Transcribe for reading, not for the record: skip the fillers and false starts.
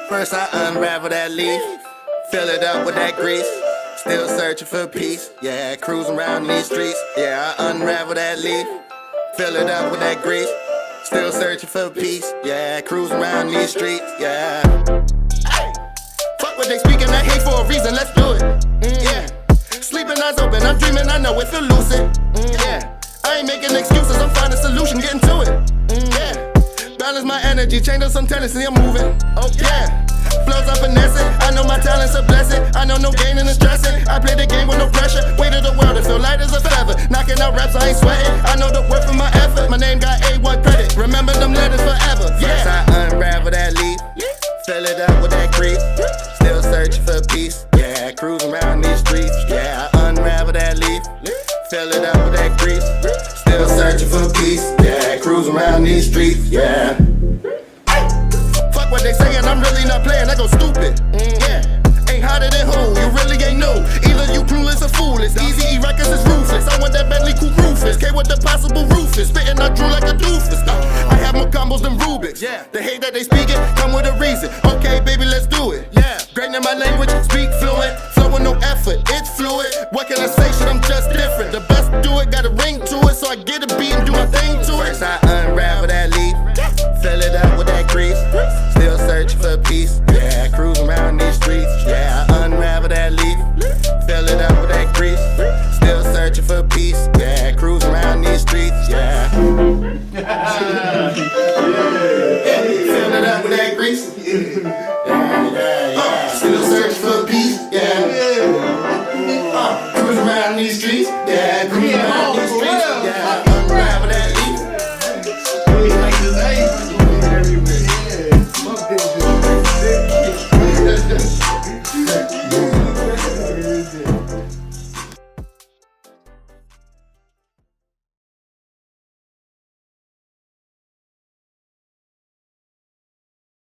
First I unravel that leaf, fill it up with that grease. Still searching for peace, yeah, cruising around these streets. Yeah, I unravel that leaf, fill it up with that grease. Still searching for peace, yeah, cruising around these streets, yeah. Hey, fuck what they speaking, I hate for a reason, let's do it. Yeah, sleeping eyes open, I'm dreaming, I know it feel lucid. Yeah, I ain't making excuses, I'm finding solution, getting to it. Yeah, balance my energy, change up some tendency, I'm moving. Oh yeah. Flows up finessing, I know my talent's a blessing. I know no gain in the stressing. I play the game with no pressure. Weight of the world, it feel light as a feather. Knocking out raps, I ain't sweating. I know the worth of my effort. My name got A1 credit. Remember them letters forever. Yeah. First I unravel that leaf, fill it up with that grease. Still searching for peace. Yeah, cruising around these streets. Yeah, I unravel that leaf, fill it up with that grease. Still searching for peace. Yeah, cruising around these streets. Yeah. What they saying, I'm really not playing, I go stupid. Yeah, ain't hotter than who, you really ain't new. Either you clueless or foolish, Easy E records is ruthless. I want that Bentley coupe Rufus, K with the possible roofers. Spitting I drew like a doofus. I have more combos than Rubik's. The hate that they speaking, come with a reason.